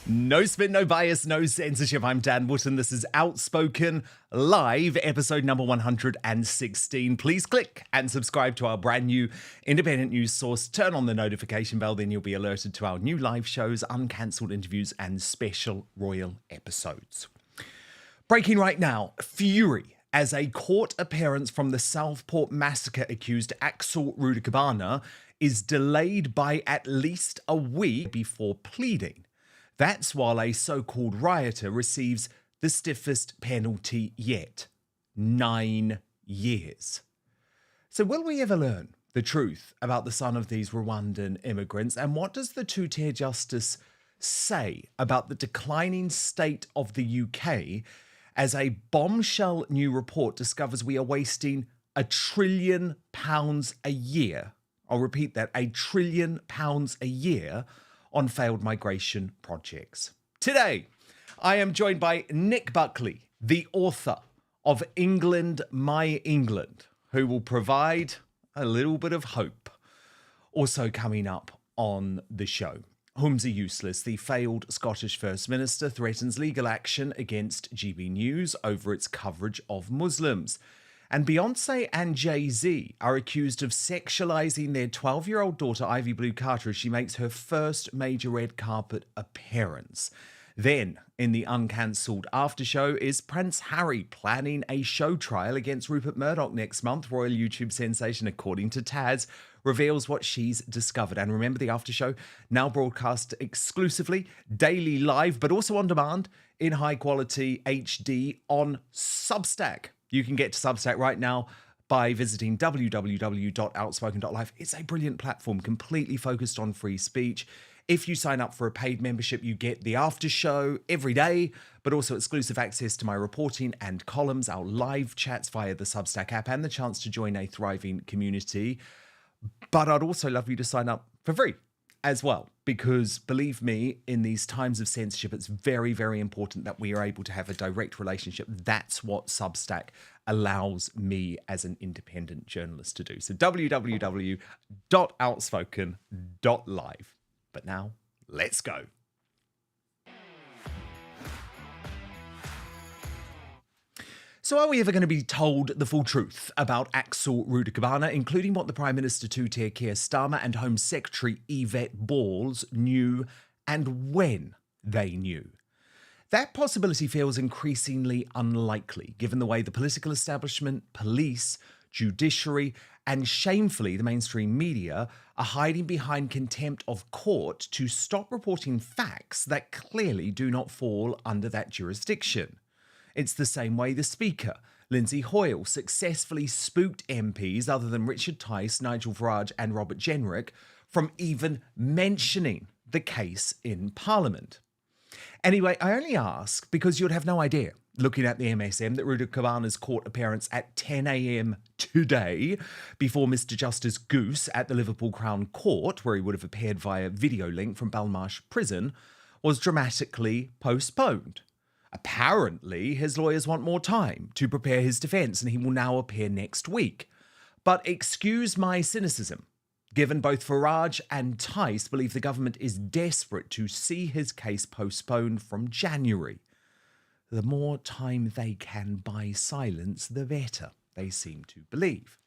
No spin, no bias, no censorship. I'm Dan Wootton. This is Outspoken Live, episode number 116. Please click and subscribe to our brand new independent news source. Turn on the notification bell, then you'll be alerted to our new live shows, uncancelled interviews, and special royal episodes. Breaking right now, fury as a court appearance from the Southport Massacre accused Axel Rudakubana is delayed by at least a week before pleading. That's while a so-called rioter receives the stiffest penalty yet, 9 years. So will we ever learn the truth about the son of these Rwandan immigrants? And what does the two-tier justice say about the declining state of the UK as a bombshell new report discovers we are wasting £1 trillion a year? I'll repeat that, £1 trillion a year on failed migration projects. Today, I am joined by Nick Buckley, the author of England, My England, who will provide a little bit of hope. Also coming up on the show, Humza Useless, the failed Scottish First Minister, threatens legal action against GB News over its coverage of Muslims. And Beyonce and Jay Z are accused of sexualising their 12-year-old daughter, Ivy Blue Carter, as she makes her first major red carpet appearance. Then, in the uncancelled after show, is Prince Harry planning a show trial against Rupert Murdoch next month? Royal YouTube sensation, according to Taz, reveals what she's discovered. And remember, the after show now broadcast exclusively, daily live, but also on demand in high-quality HD on Substack. You can get to Substack right now by visiting www.outspoken.live. It's a brilliant platform, completely focused on free speech. If you sign up for a paid membership, you get the after show every day, but also exclusive access to my reporting and columns, our live chats via the Substack app, and the chance to join a thriving community. But I'd also love you to sign up for free as well, because believe me, in these times of censorship, it's very, very important that we are able to have a direct relationship. That's what Substack allows me as an independent journalist to do. So www.outspoken.live. But now, let's go. So are we ever going to be told the full truth about Axel Rudakubana, including what the Prime Minister two-tier Keir Starmer and Home Secretary Yvette Balls knew and when they knew? That possibility feels increasingly unlikely, given the way the political establishment, police, judiciary, and shamefully the mainstream media are hiding behind contempt of court to stop reporting facts that clearly do not fall under that jurisdiction. It's the same way the Speaker, Lindsay Hoyle, successfully spooked MPs other than Richard Tice, Nigel Farage and Robert Jenrick from even mentioning the case in Parliament. Anyway, I only ask because you'd have no idea, looking at the MSM, that Rudakubana's court appearance at 10 a.m. today before Mr Justice Goose at the Liverpool Crown Court, where he would have appeared via video link from Belmarsh Prison, was dramatically postponed. Apparently, his lawyers want more time to prepare his defence and he will now appear next week. But excuse my cynicism, given both Farage and Tice believe the government is desperate to see his case postponed from January. The more time they can buy silence, the better, they seem to believe.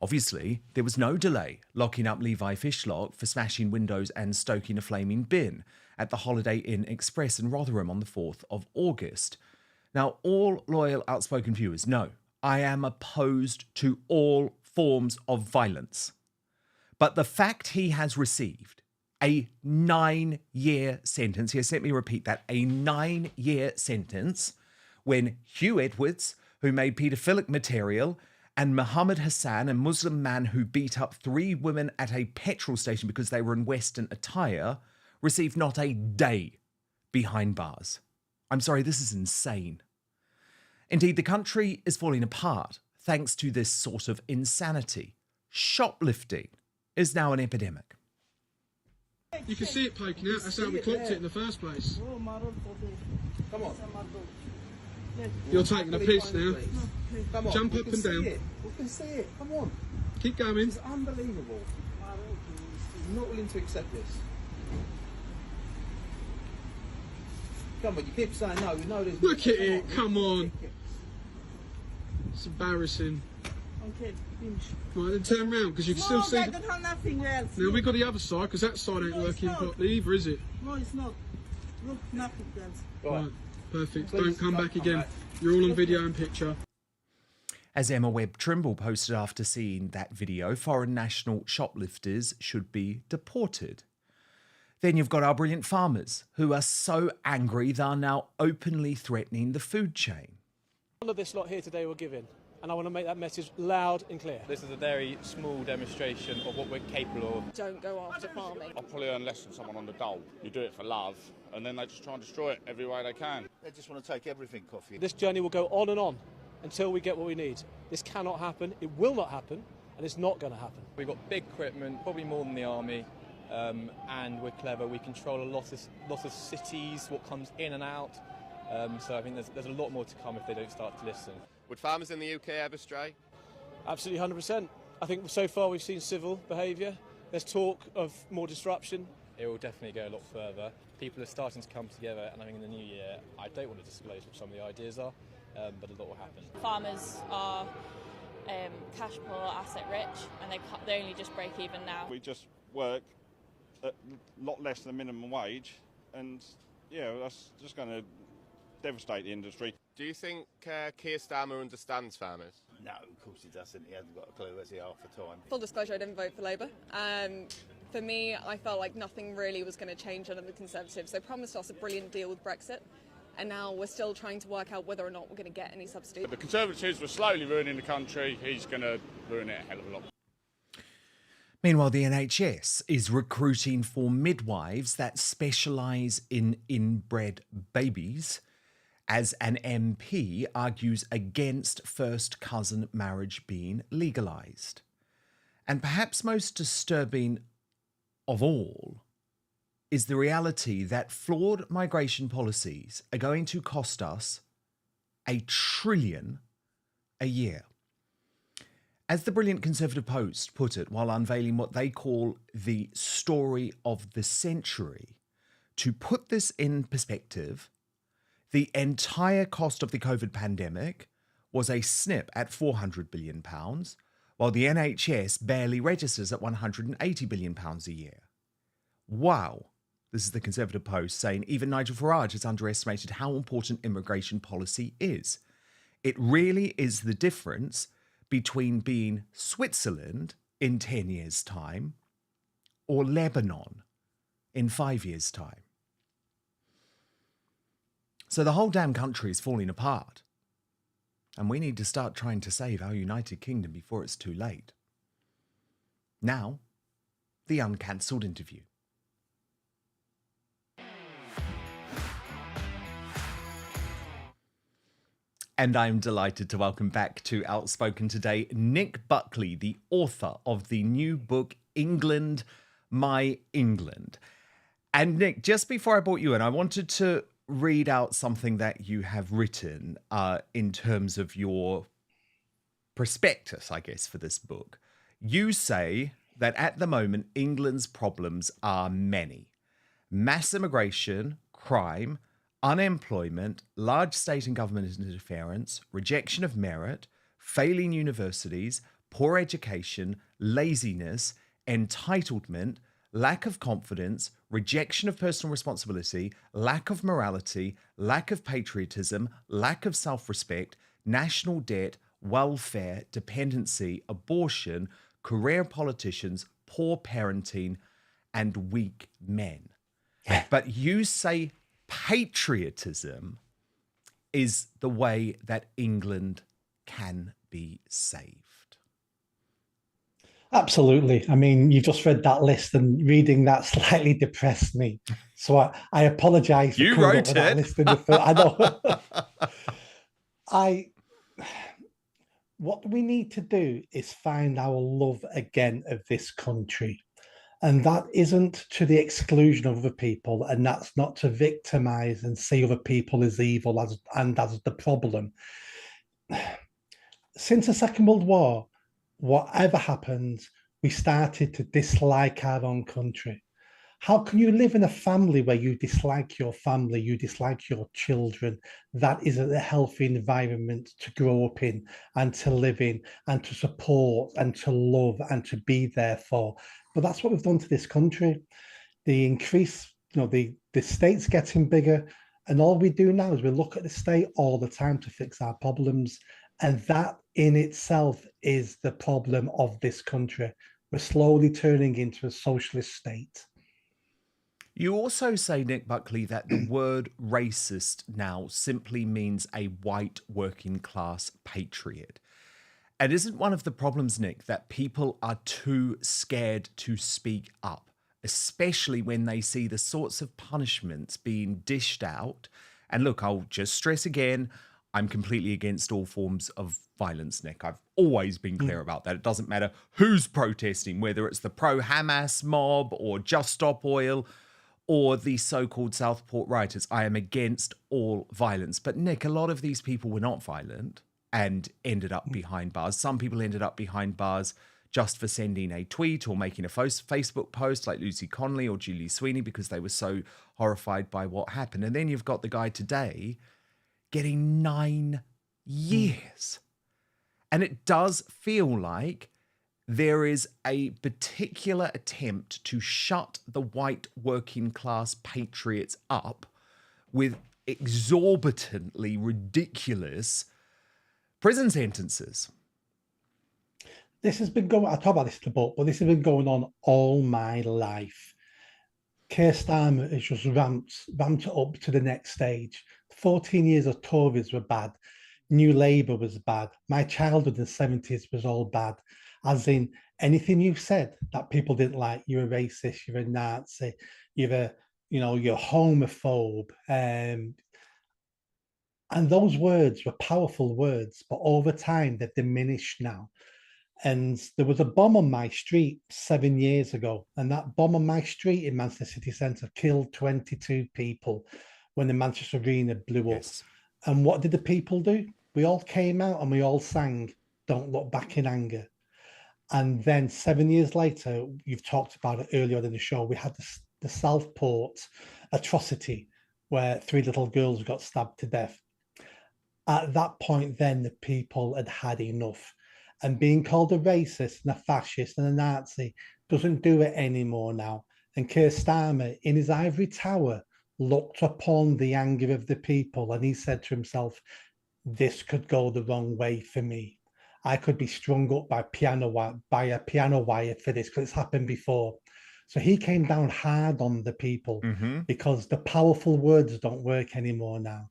Obviously, there was no delay locking up Levi Fishlock for smashing windows and stoking a flaming bin at the Holiday Inn Express in Rotherham on the 4th of August. Now, all loyal Outspoken viewers know I am opposed to all forms of violence. But the fact he has received a 9-year sentence, yes, let me repeat that, a 9-year sentence, when Hugh Edwards, who made paedophilic material, and Mohammed Hassan, a Muslim man who beat up 3 women at a petrol station because they were in Western attire, received not a day behind bars. I'm sorry, this is insane. Indeed, the country is falling apart thanks to this sort of insanity. Shoplifting is now an epidemic. You can see it poking out, that's how we clocked it in the first place. Come on. You're taking a piss now. Come on. Jump up and down. We can see it, come on. Keep going. It's unbelievable. I'm not willing to accept this. Come on, you keep saying no. We know there's. Look at it, come on. It's embarrassing. Okay, finish. Right, then turn round, because you can still see... I don't have nothing else. Now we've got the other side, because that side ain't No, it's working not. properly either, is it? No, it's not. Look, nothing else. Right, perfect. Please, Don't come don't back come again. back. You're all on video and picture. As Emma Webb Trimble posted after seeing that video, foreign national shoplifters should be deported. Then you've got our brilliant farmers, who are so angry they are now openly threatening the food chain. All of this lot here today we're giving, and I want to make that message loud and clear. This is a very small demonstration of what we're capable of. Don't go after farming. I'll probably earn less than someone on the dole. You do it for love, and then they just try and destroy it every way they can. They just want to take everything off you. This journey will go on and on until we get what we need. This cannot happen, it will not happen, and it's not going to happen. We've got big equipment, probably more than the army, and we're clever. We control a lot of cities, what comes in and out. So I think there's a lot more to come if they don't start to listen. Would farmers in the UK ever stray? Absolutely 100%. I think so far we've seen civil behaviour. There's talk of more disruption. It will definitely go a lot further. People are starting to come together, and I think in the new year, I don't want to disclose what some of the ideas are, but a lot will happen. Farmers are cash poor, asset rich, and they only just break even now. We just work at a lot less than minimum wage, and yeah, that's just going to devastate the industry. Do you think Keir Starmer understands farmers? No, of course he doesn't. He hasn't got a clue, has he, half the time? Full disclosure, I didn't vote for Labour. For me, I felt like nothing really was going to change under the Conservatives. They promised us a brilliant deal with Brexit, and now we're still trying to work out whether or not we're going to get any subsidies. The Conservatives were slowly ruining the country. He's going to ruin it a hell of a lot. Meanwhile, the NHS is recruiting for midwives that specialise in inbred babies, as an MP argues against first cousin marriage being legalised. And perhaps most disturbing of all is the reality that flawed migration policies are going to cost us $1 trillion a year. As the brilliant Conservative Post put it while unveiling what they call the story of the century, to put this in perspective, the entire cost of the COVID pandemic was a snip at £400 billion, while the NHS barely registers at £180 billion a year. Wow. This is the Conservative Post saying even Nigel Farage has underestimated how important immigration policy is. It really is the difference between being Switzerland in 10 years' time or Lebanon in 5 years' time. So the whole damn country is falling apart. And we need to start trying to save our United Kingdom before it's too late. Now, the uncancelled interview. And I'm delighted to welcome back to Outspoken today, Nick Buckley, the author of the new book, England, My England. And Nick, just before I brought you in, I wanted to read out something that you have written in terms of your prospectus, I guess, for this book. You say that at the moment, England's problems are many. Mass immigration, crime, unemployment, large state and government interference, rejection of merit, failing universities, poor education, laziness, entitlement, lack of confidence, rejection of personal responsibility, lack of morality, lack of patriotism, lack of self-respect, national debt, welfare, dependency, abortion, career politicians, poor parenting, and weak men. But you say patriotism is the way that England can be saved. Absolutely. I mean, you just read that list, and reading that slightly depressed me. So I apologise. You wrote it. I know. What we need to do is find our love again of this country. And that isn't to the exclusion of other people, and that's not to victimise and see other people as evil and as the problem. Since the Second World War, whatever happened, we started to dislike our own country. How can you live in a family where you dislike your family, you dislike your children? That isn't a healthy environment to grow up in and to live in and to support and to love and to be there for. But that's what we've done to this country. The increase, the state's getting bigger. And all we do now is we look at the state all the time to fix our problems. And that in itself is the problem of this country. We're slowly turning into a socialist state. You also say, Nick Buckley, that the word racist now simply means a white working class patriot. And isn't one of the problems, Nick, that people are too scared to speak up, especially when they see the sorts of punishments being dished out? And look, I'll just stress again, I'm completely against all forms of violence, Nick. I've always been clear about that. It doesn't matter who's protesting, whether it's the pro-Hamas mob or Just Stop Oil or the so-called Southport rioters. I am against all violence. But Nick, a lot of these people were not violent and ended up behind bars. Some people ended up behind bars just for sending a tweet or making a Facebook post, like Lucy Connolly or Julie Sweeney, because they were so horrified by what happened. And then you've got the guy today getting 9 years. And it does feel like there is a particular attempt to shut the white working class patriots up with exorbitantly ridiculous prison sentences. This has been going, I talk about this in the book, but this has been going on all my life. Keir Starmer has just ramped it up to the next stage. 14 years of Tories were bad. New Labour was bad. My childhood in the 70s was all bad. As in, anything you said that people didn't like, you're a racist, you're a Nazi, you're homophobe. And those words were powerful words, but over time they've diminished now. And there was a bomb on my street 7 years ago, and that bomb on my street in Manchester city centre killed 22 people when the Manchester Arena blew up. And what did the people do? We all came out and we all sang, "Don't Look Back in Anger." And then 7 years later, you've talked about it earlier in the show, we had the Southport atrocity where 3 little girls got stabbed to death. At that point, then the people had had enough. And being called a racist and a fascist and a Nazi doesn't do it anymore now. And Keir Starmer, in his ivory tower, looked upon the anger of the people and he said to himself, this could go the wrong way for me. I could be strung up by a piano wire for this, because it's happened before. So he came down hard on the people because the powerful words don't work anymore now.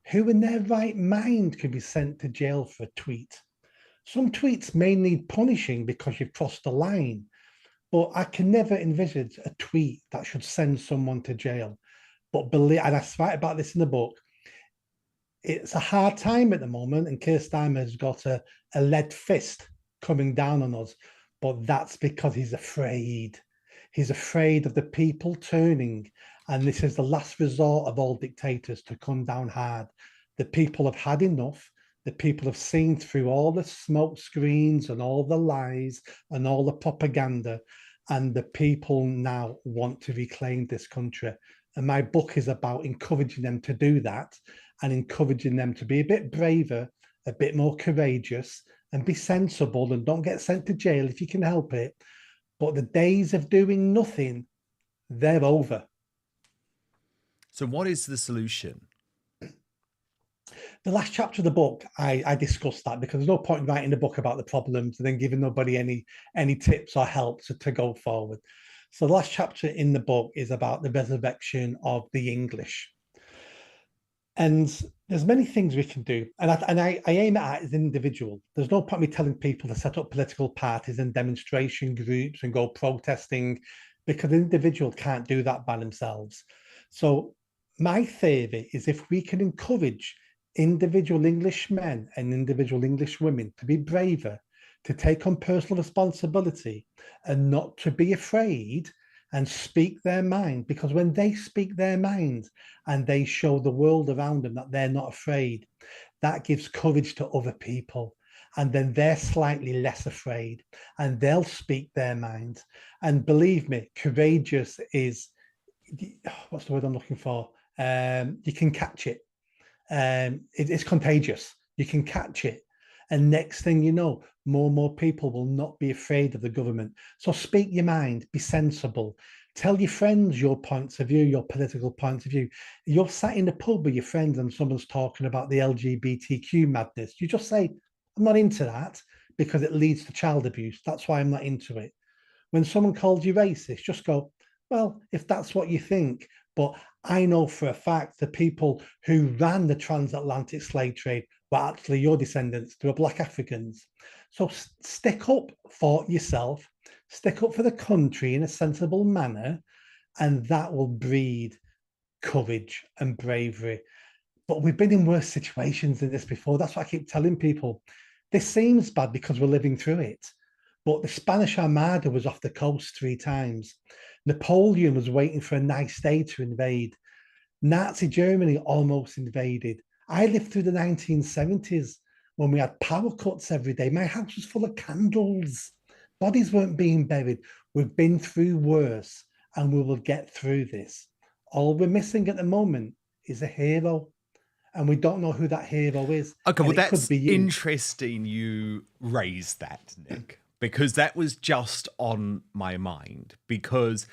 Who in their right mind could be sent to jail for a tweet? Some tweets may need punishing because you've crossed the line, but I can never envisage a tweet that should send someone to jail. But believe, and I write about this in the book, it's a hard time at the moment, and Keir Starmer has got a lead fist coming down on us, but that's because he's afraid. He's afraid of the people turning, and this is the last resort of all dictators to come down hard. The people have had enough. The people have seen through all the smoke screens and all the lies and all the propaganda, and the people now want to reclaim this country. And my book is about encouraging them to do that and encouraging them to be a bit braver, a bit more courageous, and be sensible and don't get sent to jail if you can help it. But the days of doing nothing, they're over. So what is the solution? The last chapter of the book, I discussed that, because there's no point in writing the book about the problems and then giving nobody any tips or help to go forward. So the last chapter in the book is about the resurrection of the English. And there's many things we can do. And I aim at it as an individual. There's no point in me telling people to set up political parties and demonstration groups and go protesting, because an individual can't do that by themselves. So my theory is, if we can encourage individual English men and individual English women to be braver, to take on personal responsibility and not to be afraid and speak their mind, because when they speak their mind and they show the world around them that they're not afraid, that gives courage to other people. and then they're slightly less afraid and they'll speak their mind. And believe me, courageous is, what's the word I'm looking for? You can catch it. It's contagious. You can catch it. And next thing you know, more and more people will not be afraid of the government. So speak your mind, be sensible. Tell your friends your points of view, your political points of view. You're sat in the pub with your friends and someone's talking about the LGBTQ madness. You just say, I'm not into that because it leads to child abuse. That's why I'm not into it. When someone calls you racist, just go, well, if that's what you think. But I know for a fact the people who ran the transatlantic slave trade were actually your descendants. They were Black Africans. So stick up for yourself, stick up for the country in a sensible manner, and that will breed courage and bravery. But we've been in worse situations than this before. That's what I keep telling people. This seems bad because we're living through it. But the Spanish Armada was off the coast 3 times. Napoleon was waiting for a nice day to invade. Nazi Germany almost invaded. I lived through the 1970s when we had power cuts every day. My house was full of candles. Bodies weren't being buried. We've been through worse and we will get through this. All we're missing at the moment is a hero. And we don't know who that hero is. Okay, well, that's be interesting you raised that, Nick, because that was just on my mind. Because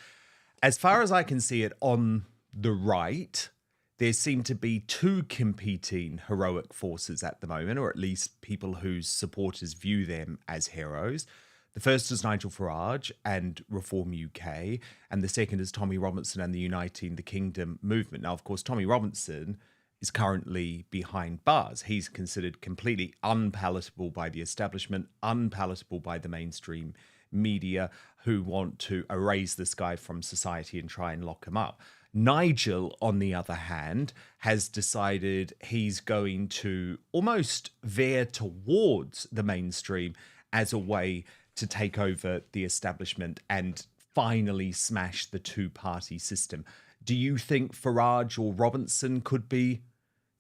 as far as I can see it on the right, there seem to be 2 competing heroic forces at the moment, or at least people whose supporters view them as heroes. The first is Nigel Farage and Reform UK, and the second is Tommy Robinson and the Uniting the Kingdom movement. Now, of course, Tommy Robinson is currently behind bars. He's considered completely unpalatable by the establishment, unpalatable by the mainstream media, who want to erase this guy from society and try and lock him up. Nigel, on the other hand, has decided he's going to almost veer towards the mainstream as a way to take over the establishment and finally smash the 2-party system. Do you think Farage or Robinson could be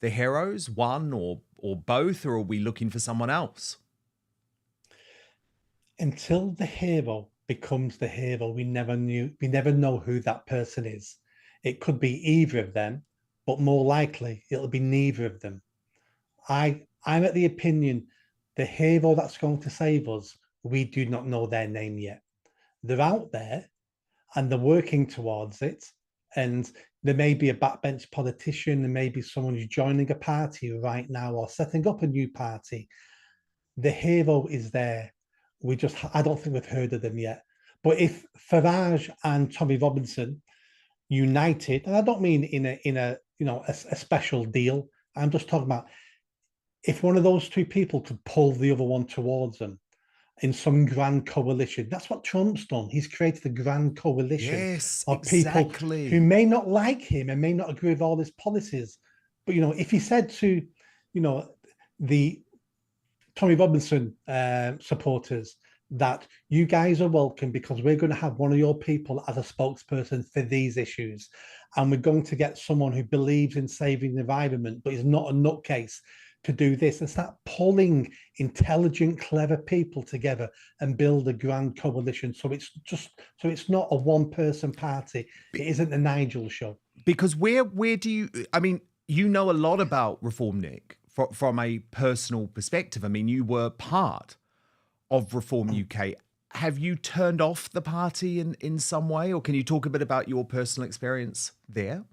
the heroes, one or both, or are we looking for someone else? Until the hero becomes the hero, we never know who that person is. It could be either of them, but more likely it'll be neither of them. I'm at the opinion the hero that's going to save us, we do not know their name yet. They're out there and they're working towards it. And there may be a backbench politician, there may be someone who's joining a party right now or setting up a new party. The hero is there. I don't think we've heard of them yet. But if Farage and Tommy Robinson united, and I don't mean in a special deal, I'm just talking about if one of those 2 people could pull the other one towards them in some grand coalition. That's what Trump's done. He's created a grand coalition of people who may not like him and may not agree with all his policies. But, if he said to, the Tommy Robinson supporters that you guys are welcome because we're going to have one of your people as a spokesperson for these issues. And we're going to get someone who believes in saving the environment, but is not a nutcase to do this, and start pulling intelligent, clever people together and build a grand coalition. So it's not a 1-person party. It isn't the Nigel show. Because where do you, I mean, you know a lot about Reform, Nick, from a personal perspective. I mean, you were part of Reform UK. Have you turned off the party in some way, or can you talk a bit about your personal experience there?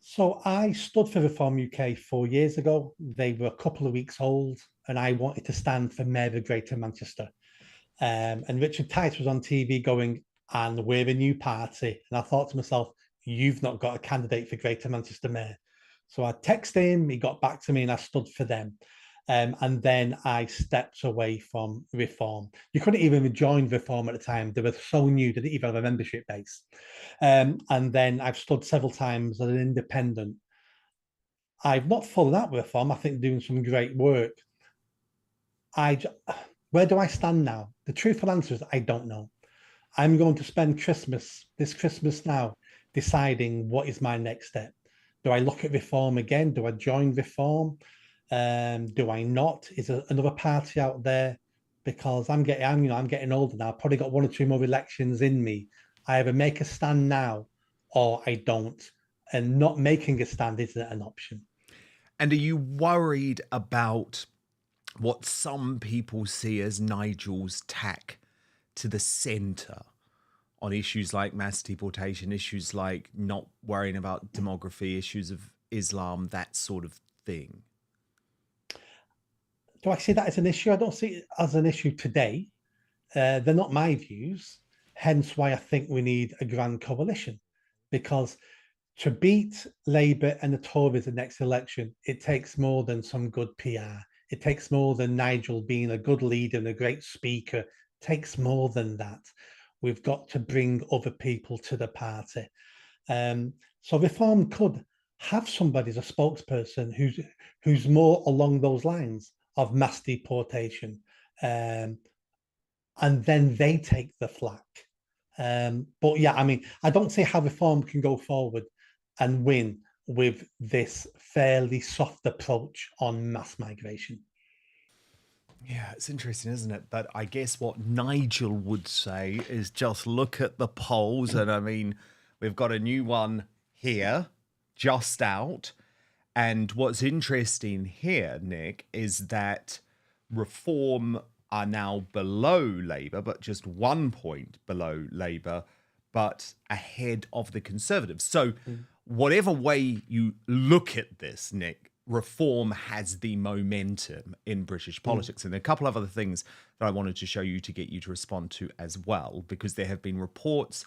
So I stood for Reform UK 4 years ago. They were a couple of weeks old, and I wanted to stand for Mayor of Greater Manchester. And Richard Tice was on TV going, and we're a new party. And I thought to myself, you've not got a candidate for Greater Manchester Mayor. So I texted him, he got back to me, and I stood for them. And then I stepped away from Reform. You couldn't even join Reform at the time. They were so new, they didn't even have a membership base. And then I've stood several times as an independent. I've not fallen out with Reform. I think they're doing some great work. Where do I stand now? The truthful answer is I don't know. I'm going to spend this Christmas now, deciding what is my next step. Do I look at Reform again? Do I join Reform? Do I not? Is there another party out there? Because I'm getting older now. I've probably got 1 or 2 more elections in me. I either make a stand now or I don't. And not making a stand isn't an option. And are you worried about what some people see as Nigel's tack to the centre on issues like mass deportation, issues like not worrying about demography, issues of Islam, that sort of thing? Do I see that as an issue? I don't see it as an issue today. They're not my views, hence why I think we need a grand coalition. Because to beat Labour and the Tories in the next election, it takes more than some good PR. It takes more than Nigel being a good leader and a great speaker. It takes more than that. We've got to bring other people to the party. So Reform could have somebody as a spokesperson who's more along those lines of mass deportation, and then they take the flak. But yeah, I mean, I don't see how Reform can go forward and win with this fairly soft approach on mass migration. Yeah, it's interesting, isn't it? But I guess what Nigel would say is just look at the polls. And I mean, we've got a new one here, just out. And what's interesting here, Nick, is that Reform are now below Labour, but just 1 point below Labour, but ahead of the Conservatives. So whatever way you look at this, Nick, Reform has the momentum in British politics. And there are a couple of other things that I wanted to show you to get you to respond to as well, because there have been reports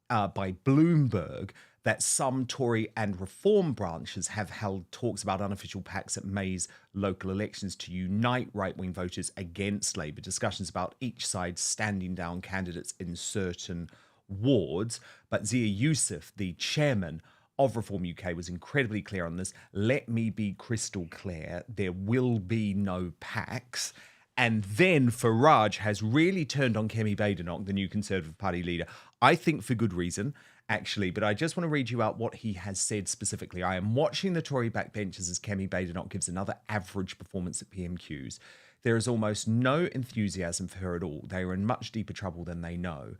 by Bloomberg that some Tory and Reform branches have held talks about unofficial pacts at May's local elections to unite right-wing voters against Labour, discussions about each side standing down candidates in certain wards. But Zia Youssef, the chairman of Reform UK, was incredibly clear on this. Let me be crystal clear, there will be no pacts. And then Farage has really turned on Kemi Badenoch, the new Conservative Party leader. I think for good reason, actually, but I just want to read you out what he has said specifically. I am watching the Tory backbenchers as Kemi Badenoch gives another average performance at PMQs. There is almost no enthusiasm for her at all. They are in much deeper trouble than they know.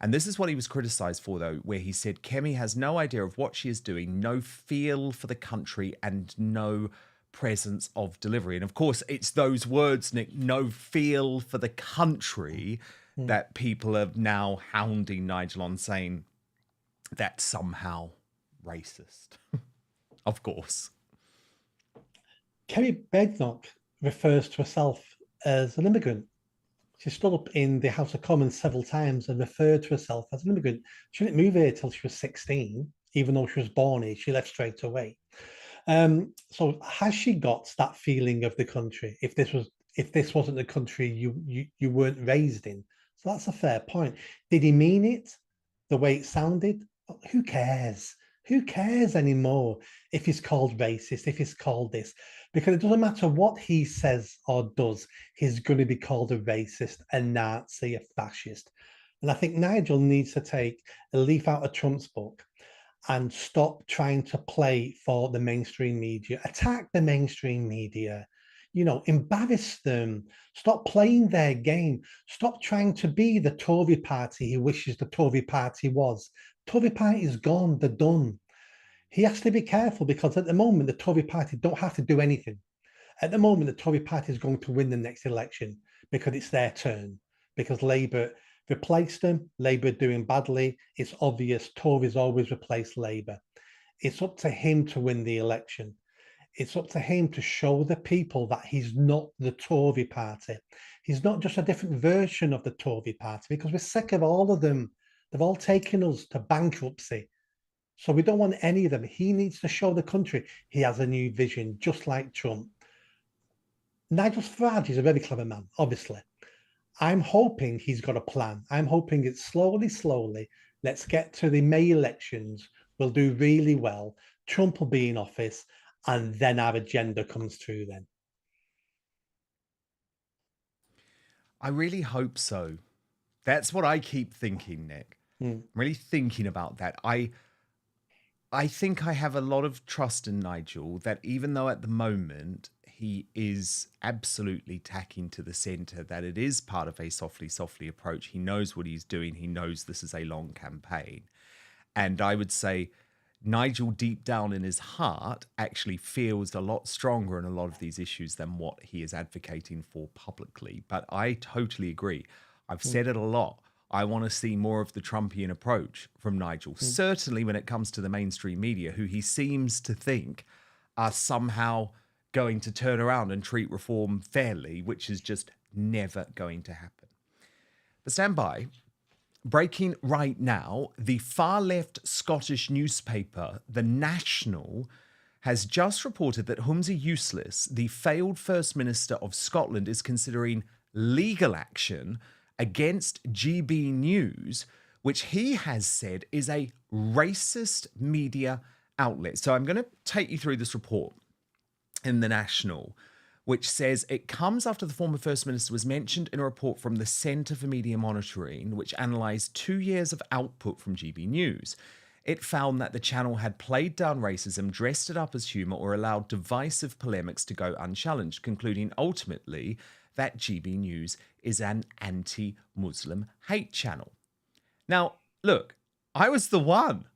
And this is what he was criticised for, though, where he said Kemi has no idea of what she is doing, no feel for the country, and no presence of delivery. And of course, it's those words, Nick, no feel for the country, that people are now hounding Nigel on, saying that's somehow racist. Of course. Kemi Badenoch refers to herself as an immigrant. She stood up in the House of Commons several times and referred to herself as an immigrant. She didn't move here till she was 16, even though she was born here. She left straight away. So has she got that feeling of the country? If this wasn't the country you weren't raised in? So that's a fair point. Did he mean it the way it sounded? Who cares? Who cares anymore if he's called racist, if he's called this? Because it doesn't matter what he says or does, he's going to be called a racist, a Nazi, a fascist. And I think Nigel needs to take a leaf out of Trump's book and stop trying to play for the mainstream media, attack the mainstream media, embarrass them, stop playing their game, stop trying to be the Tory party he wishes the Tory party was. Tory party is gone, they're done. He has to be careful because at the moment, the Tory party don't have to do anything. At the moment, the Tory party is going to win the next election because it's their turn, because Labour replaced them, Labour doing badly. It's obvious Tories always replace Labour. It's up to him to win the election. It's up to him to show the people that he's not the Tory party. He's not just a different version of the Tory party, because we're sick of all of them. They've all taken us to bankruptcy. So we don't want any of them. He needs to show the country he has a new vision, just like Trump. Nigel Farage is a very clever man, obviously. I'm hoping he's got a plan. I'm hoping it's slowly. Let's get to the May elections. We'll do really well. Trump will be in office, and then our agenda comes through then. I really hope so. That's what I keep thinking, Nick. I'm really thinking about that. I think I have a lot of trust in Nigel, that even though at the moment he is absolutely tacking to the centre that it is part of a softly approach. He knows what he's doing. He knows this is a long campaign. And I would say Nigel, deep down in his heart, actually feels a lot stronger in a lot of these issues than what he is advocating for publicly. But I totally agree. I've said it a lot. I want to see more of the Trumpian approach from Nigel, certainly when it comes to the mainstream media, who he seems to think are somehow going to turn around and treat reform fairly, which is just never going to happen. But stand by. Breaking right now, the far-left Scottish newspaper, The National, has just reported that Humza Useless, the failed First Minister of Scotland, is considering legal action against GB News, which he has said is a racist media outlet. So I'm going to take you through this report in The National, which says it comes after the former First Minister was mentioned in a report from the Centre for Media Monitoring, which analysed 2 years of output from GB News. It found that the channel had played down racism, dressed it up as humour, or allowed divisive polemics to go unchallenged, concluding ultimately that GB News is an anti-Muslim hate channel. Now, look, I was the one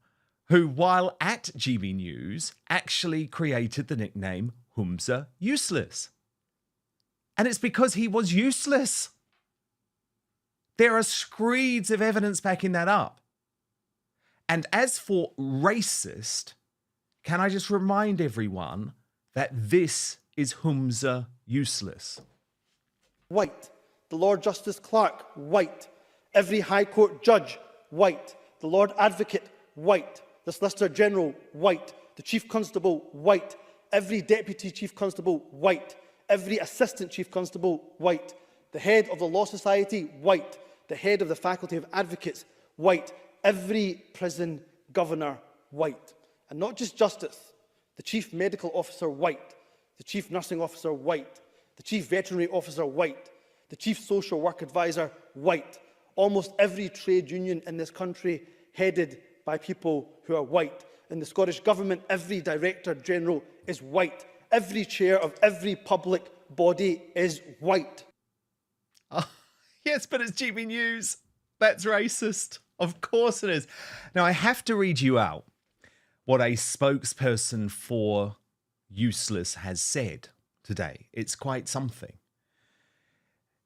who, while at GB News, actually created the nickname Humza Useless. And it's because he was useless. There are screeds of evidence backing that up. And as for racist, can I just remind everyone that this is Humza Useless? White. The Lord Justice Clerk, white. Every High Court judge, white. The Lord Advocate, white. The Solicitor General, white. The Chief Constable, white. Every Deputy Chief Constable, white. Every Assistant Chief Constable, white. The Head of the Law Society, white. The Head of the Faculty of Advocates, white. Every Prison Governor, white. And not just Justice. The Chief Medical Officer, white. The Chief Nursing Officer, white. The Chief Veterinary Officer, white. The Chief Social Work Advisor, white. Almost every trade union in this country headed by people who are white. In the Scottish Government, every Director General is white. Every chair of every public body is white. Oh, yes, but it's GB News. That's racist. Of course it is. Now, I have to read you out what a spokesperson for Useless has said today. It's quite something.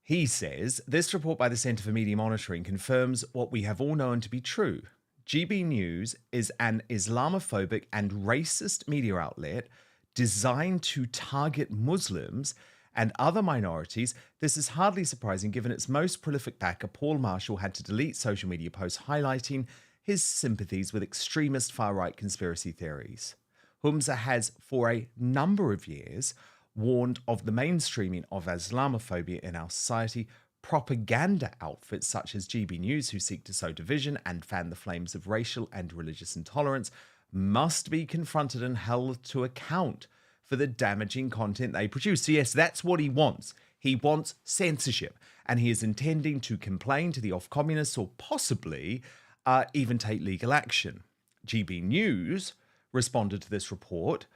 He says, this report by the Centre for Media Monitoring confirms what we have all known to be true. GB News is an Islamophobic and racist media outlet designed to target Muslims and other minorities. This is hardly surprising given its most prolific backer, Paul Marshall, had to delete social media posts highlighting his sympathies with extremist far-right conspiracy theories. Humza has, for a number of years, warned of the mainstreaming of Islamophobia in our society. Propaganda outfits such as GB News, who seek to sow division and fan the flames of racial and religious intolerance, must be confronted and held to account for the damaging content they produce. So yes, that's what he wants. He wants censorship, and he is intending to complain to the off-communists or possibly even take legal action. GB News responded to this report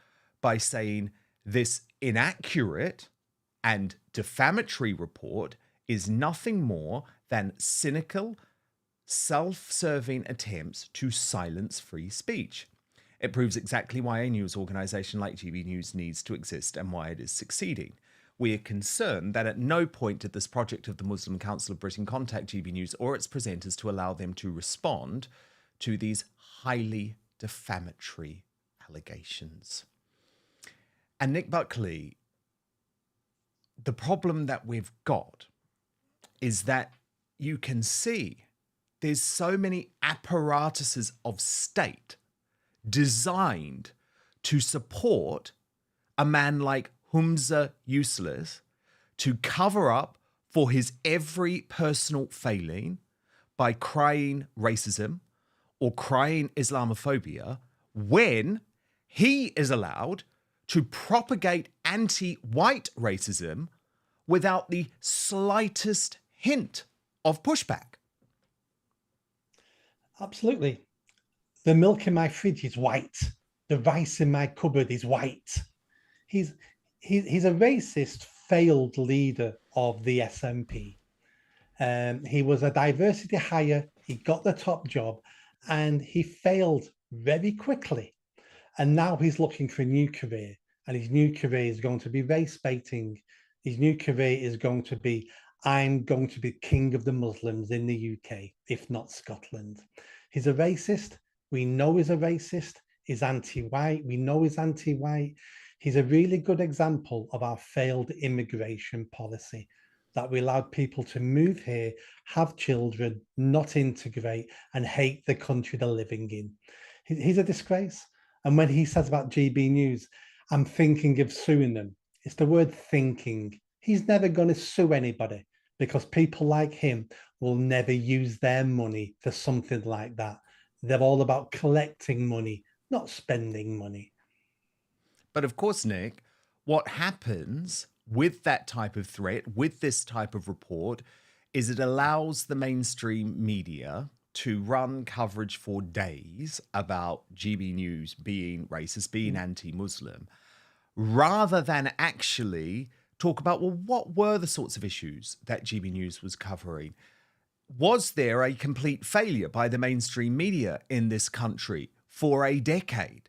by saying this inaccurate and defamatory report is nothing more than cynical, self-serving attempts to silence free speech. It proves exactly why a news organisation like GB News needs to exist and why it is succeeding. We are concerned that at no point did this project of the Muslim Council of Britain contact GB News or its presenters to allow them to respond to these highly defamatory allegations. And Nick Buckley, the problem that we've got is that you can see there's so many apparatuses of state designed to support a man like Humza Useless to cover up for his every personal failing by crying racism or crying Islamophobia when he is allowed to propagate anti-white racism without the slightest hint of pushback. Absolutely. The milk in my fridge is white. The rice in my cupboard is white. He's he's a racist, failed leader of the SNP. He was a diversity hire. He got the top job, and he failed very quickly. And now he's looking for a new career, and his new career is going to be race baiting. His new career is going to be, I'm going to be king of the Muslims in the UK, if not Scotland. He's a racist. We know he's a racist. He's anti-white. We know he's anti-white. He's a really good example of our failed immigration policy, that we allowed people to move here, have children, not integrate, and hate the country they're living in. He's a disgrace. And when he says about GB News, I'm thinking of suing them, it's the word thinking. He's never going to sue anybody, because people like him will never use their money for something like that. They're all about collecting money, not spending money. But of course, Nick, what happens with that type of threat, with this type of report, is it allows the mainstream media to run coverage for days about GB News being racist, being anti-Muslim, rather than actually talk about, well, what were the sorts of issues that GB News was covering? Was there a complete failure by the mainstream media in this country for a decade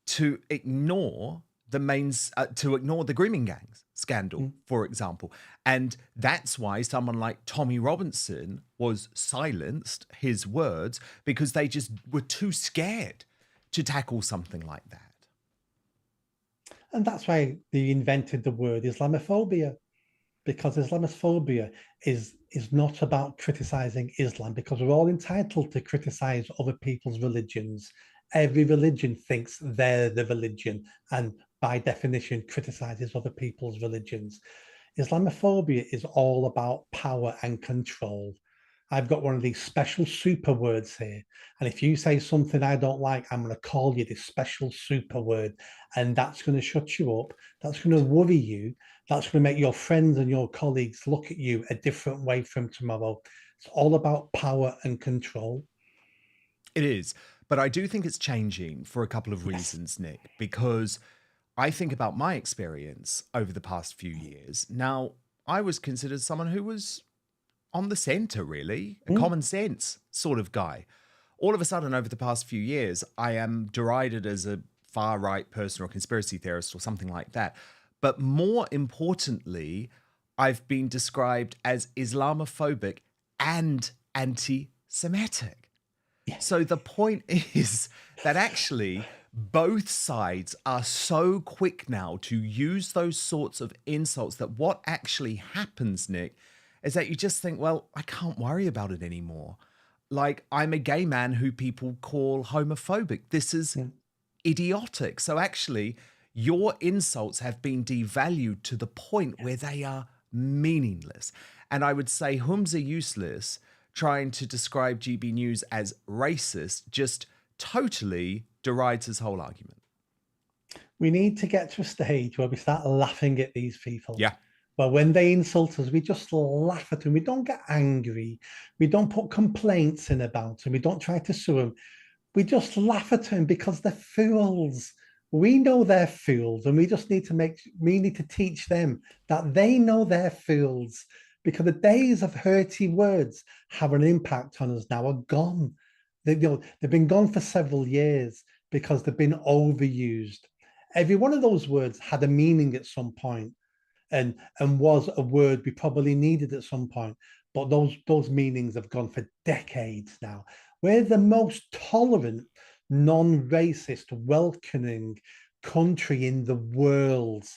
to ignore the grooming gangs scandal, for example? And that's why someone like Tommy Robinson was silenced, his words, because they just were too scared to tackle something like that. And that's why they invented the word Islamophobia, because Islamophobia is not about criticizing Islam, because we're all entitled to criticize other people's religions. Every religion thinks they're the religion, and by definition criticizes other people's religions. Islamophobia is all about power and control. I've got one of these special super words here, and if you say something I don't like, I'm going to call you this special super word, and that's going to shut you up. That's going to worry you. That's going to make your friends and your colleagues look at you a different way from tomorrow. It's all about power and control. It is, but I do think it's changing for a couple of reasons, Nick, because I think about my experience over the past few years. Now, I was considered someone who was on the center, really, a common sense sort of guy. All of a sudden, over the past few years, I am derided as a far-right person or conspiracy theorist or something like that. But more importantly, I've been described as Islamophobic and anti-Semitic. Yes. So the point is that actually both sides are so quick now to use those sorts of insults that what actually happens, Nick, is that you just think, well, I can't worry about it anymore. Like, I'm a gay man who people call homophobic. This is idiotic. So actually, your insults have been devalued to the point where they are meaningless. And I would say Humza Useless trying to describe GB News as racist just totally derides his whole argument. We need to get to a stage where we start laughing at these people. Yeah. Well, when they insult us, we just laugh at them. We don't get angry. We don't put complaints in about them. We don't try to sue them. We just laugh at them because they're fools. We know they're fools, and we just need to teach them that they know they're fools, because the days of hurty words have an impact on us now are gone. They've been gone for several years because they've been overused. Every one of those words had a meaning at some point, and was a word we probably needed at some point. But those meanings have gone for decades now. We're the most tolerant, non-racist, welcoming country in the world.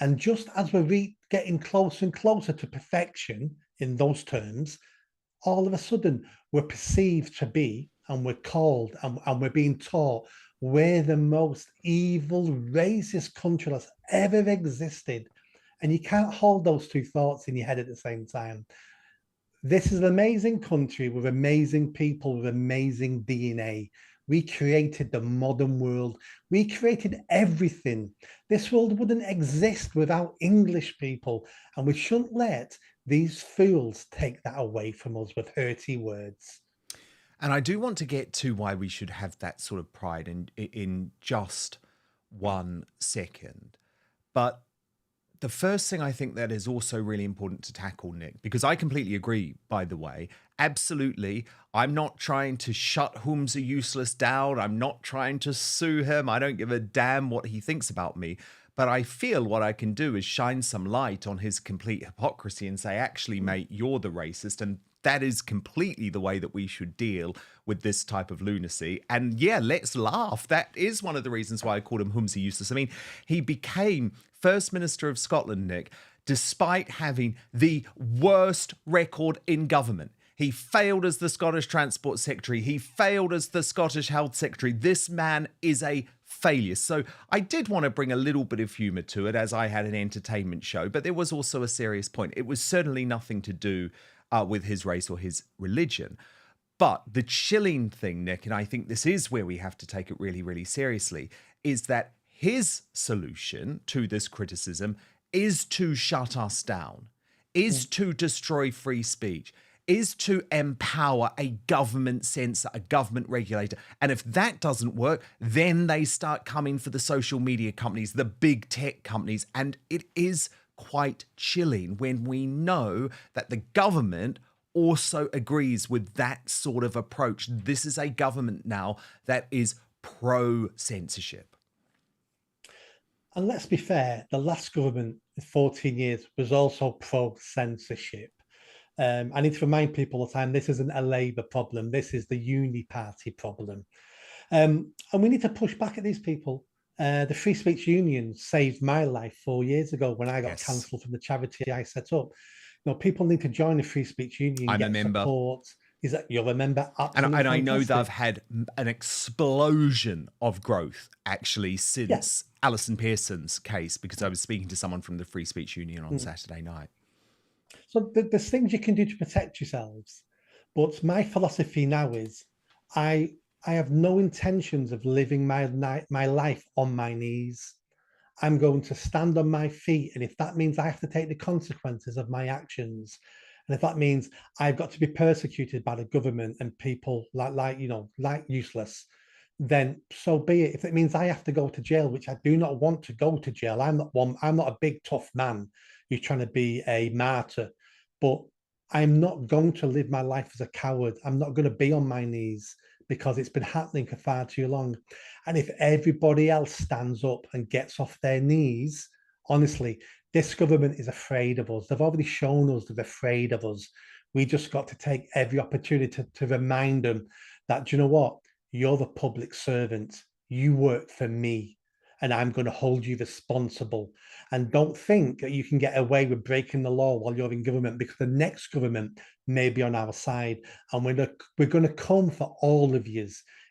And just as we're getting closer and closer to perfection in those terms, all of a sudden we're perceived to be, and we're called, and we're being taught we're the most evil, racist country that's ever existed. And you can't hold those two thoughts in your head at the same time. This is an amazing country with amazing people, with amazing DNA. We created the modern world. We created everything. This world wouldn't exist without English people. And we shouldn't let these fools take that away from us with hurty words. And I do want to get to why we should have that sort of pride in just 1 second. But the first thing I think that is also really important to tackle, Nick, because I completely agree, by the way, absolutely. I'm not trying to shut Humza Useless down. I'm not trying to sue him. I don't give a damn what he thinks about me. But I feel what I can do is shine some light on his complete hypocrisy and say, actually, mate, you're the racist. And that is completely the way that we should deal with this type of lunacy. And yeah, let's laugh. That is one of the reasons why I called him Humza Useless. I mean, he became First Minister of Scotland, Nick, despite having the worst record in government. He failed as the Scottish Transport Secretary. He failed as the Scottish Health Secretary. This man is a failure. So I did want to bring a little bit of humour to it, as I had an entertainment show, but there was also a serious point. It was certainly nothing to do with his race or his religion. But the chilling thing, Nick, and I think this is where we have to take it really, really seriously, is that his solution to this criticism is to shut us down, is to destroy free speech, is to empower a government censor, a government regulator. And if that doesn't work, then they start coming for the social media companies, the big tech companies. And it is quite chilling when we know that the government also agrees with that sort of approach. This is a government now that is pro-censorship. And let's be fair, the last government, 14 years, was also pro-censorship. I need to remind people all the time, this isn't a Labour problem. This is the Uni Party problem. And we need to push back at these people. The Free Speech Union saved my life 4 years ago when I got cancelled from the charity I set up. You know, people need to join the Free Speech Union. I'm a member. Support. Is that you're a member? Absolutely and I know fantastic. they've had an explosion of growth actually since Alison Pearson's case, because I was speaking to someone from the Free Speech Union on Saturday night. So there's things you can do to protect yourselves. But my philosophy now is I have no intentions of living my life on my knees. I'm going to stand on my feet. And if that means I have to take the consequences of my actions, and if that means I've got to be persecuted by the government and people like Useless, then so be it. If it means I have to go to jail, which I do not want to go to jail, I'm not a big tough man who's trying to be a martyr, but I'm not going to live my life as a coward. I'm not going to be on my knees because it's been happening for far too long. And if everybody else stands up and gets off their knees, honestly, this government is afraid of us. They've already shown us they're afraid of us. We just got to take every opportunity to remind them that, do you know what? You're the public servant. You work for me, and I'm going to hold you responsible. And don't think that you can get away with breaking the law while you're in government, because the next government may be on our side, and we're going to come for all of you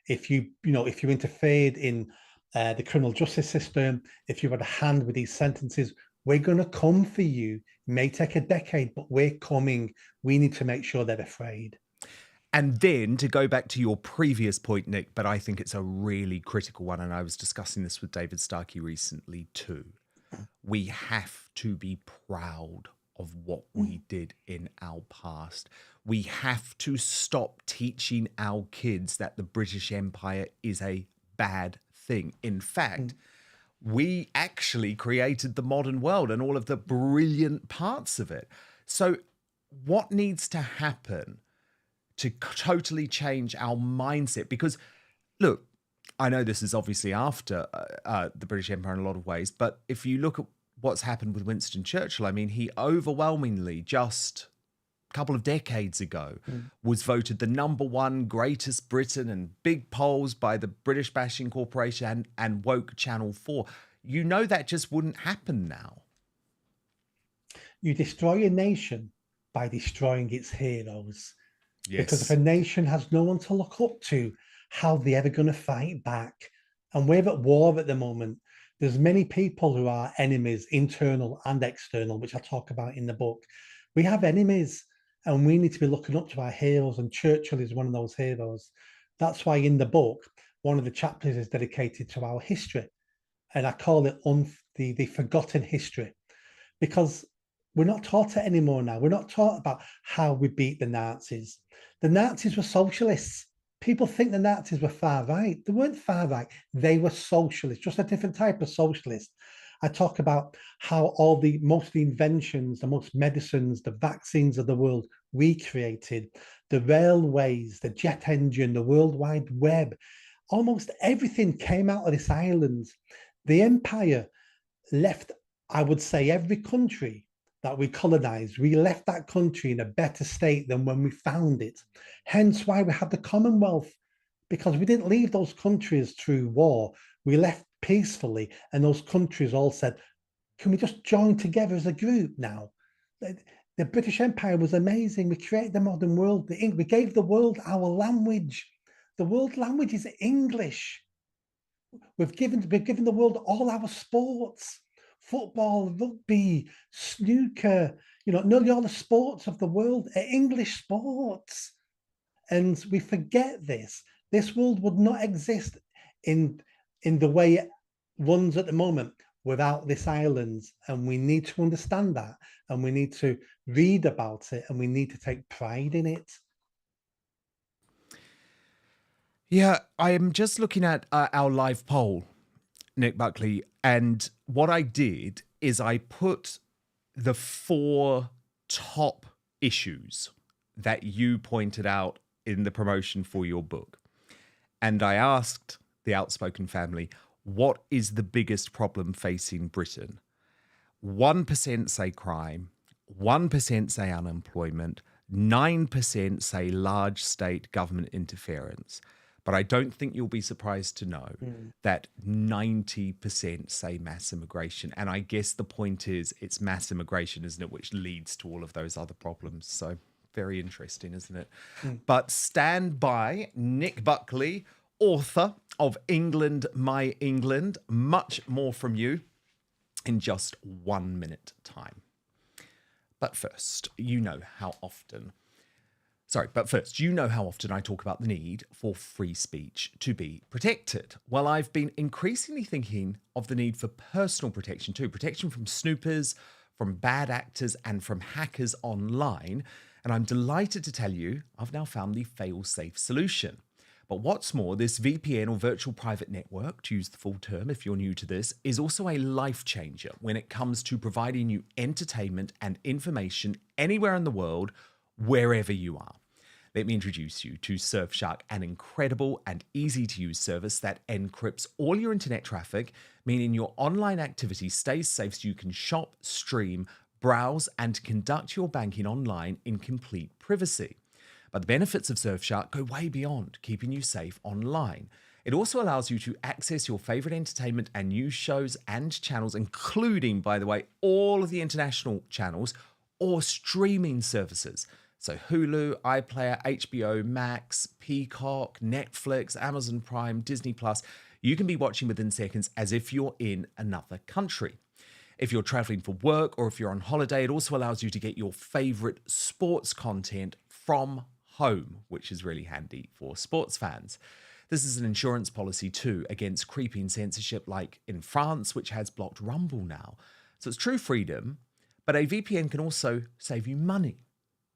if you interfered in the criminal justice system, if you had a hand with these sentences. We're going to come for you. It may take a decade, but we're coming. We need to make sure they're afraid. And then to go back to your previous point, Nick, but I think it's a really critical one, and I was discussing this with David Starkey recently too. We have to be proud of what we did in our past. We have to stop teaching our kids that the British Empire is a bad thing. In fact, we actually created the modern world and all of the brilliant parts of it. So what needs to happen to totally change our mindset? Because, look, I know this is obviously after the British Empire in a lot of ways, but if you look at what's happened with Winston Churchill, I mean, he overwhelmingly just a couple of decades ago was voted the #1 greatest Britain in big polls by the British Bashing Corporation and Woke Channel 4. You know that just wouldn't happen now. You destroy a nation by destroying its heroes. Yes. Because if a nation has no one to look up to, how are they ever going to fight back? And we're at war at the moment. There's many people who are enemies, internal and external, which I talk about in the book. We have enemies, and we need to be looking up to our heroes, and Churchill is one of those heroes. That's why in the book, one of the chapters is dedicated to our history, and I call it the forgotten history, because we're not taught it anymore now. We're not taught about how we beat the Nazis. The Nazis were socialists. People think the Nazis were far right. They weren't far right. They were socialists, just a different type of socialist. I talk about how most of the inventions, the most medicines, the vaccines of the world we created, the railways, the jet engine, the World Wide Web, almost everything came out of this island. The empire left, I would say, every country that we colonized, we left that country in a better state than when we found it. Hence why we had the Commonwealth, because we didn't leave those countries through war. We left peacefully, and those countries all said, can we just join together as a group now? The British Empire was amazing. We created the modern world. We gave the world our language. The world language is English. We've given the world all our sports. Football, rugby, snooker, nearly all the sports of the world are English sports. And we forget this. This world would not exist in the way it runs at the moment without this island. And we need to understand that. And we need to read about it. And we need to take pride in it. Yeah, I am just looking at our live poll, Nick Buckley, and what I did is I put the 4 top issues that you pointed out in the promotion for your book. And I asked the Outspoken family, what is the biggest problem facing Britain? 1% say crime, 1% say unemployment, 9% say large state government interference. But I don't think you'll be surprised to know that 90% say mass immigration. And I guess the point is it's mass immigration, isn't it, which leads to all of those other problems. So very interesting, isn't it? But stand by, Nick Buckley, author of England, My England. Much more from you in just 1 minute time. But first, you know how often I talk about the need for free speech to be protected. Well, I've been increasingly thinking of the need for personal protection too, protection from snoopers, from bad actors, and from hackers online. And I'm delighted to tell you I've now found the fail-safe solution. But what's more, this VPN or virtual private network, to use the full term if you're new to this, is also a life changer when it comes to providing you entertainment and information anywhere in the world, wherever you are. Let me introduce you to Surfshark, an incredible and easy to use service that encrypts all your internet traffic, meaning your online activity stays safe so you can shop, stream, browse, and conduct your banking online in complete privacy. But the benefits of Surfshark go way beyond keeping you safe online. It also allows you to access your favorite entertainment and news shows and channels, including, by the way, all of the international channels or streaming services. So Hulu, iPlayer, HBO Max, Peacock, Netflix, Amazon Prime, Disney Plus. You can be watching within seconds as if you're in another country. If you're traveling for work or if you're on holiday, it also allows you to get your favorite sports content from home, which is really handy for sports fans. This is an insurance policy too against creeping censorship like in France, which has blocked Rumble now. So it's true freedom, but a VPN can also save you money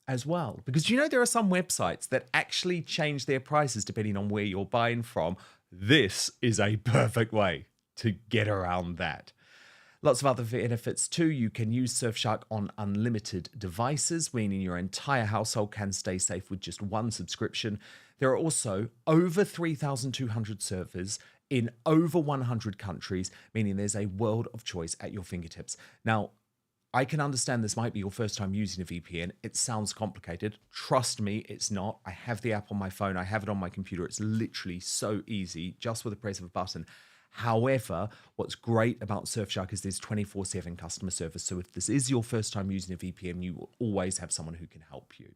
as well. Because there are some websites that actually change their prices depending on where you're buying from. This is a perfect way to get around that. Lots of other benefits too. You can use Surfshark on unlimited devices, meaning your entire household can stay safe with just one subscription. There are also over 3,200 servers in over 100 countries, meaning there's a world of choice at your fingertips. Now, I can understand this might be your first time using a VPN. It sounds complicated. Trust me, it's not. I have the app on my phone. I have it on my computer. It's literally so easy, just with the press of a button. However, what's great about Surfshark is there's 24/7 customer service. So if this is your first time using a VPN, you will always have someone who can help you.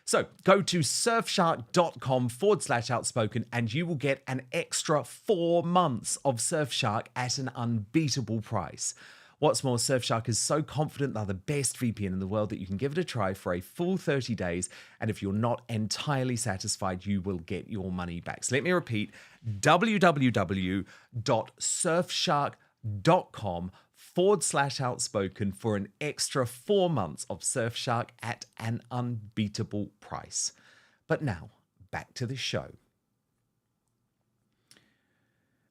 So go to surfshark.com/outspoken and you will get an extra 4 months of Surfshark at an unbeatable price. What's more, Surfshark is so confident they're the best VPN in the world that you can give it a try for a full 30 days. And if you're not entirely satisfied, you will get your money back. So let me repeat, www.surfshark.com/outspoken for an extra 4 months of Surfshark at an unbeatable price. But now, back to the show.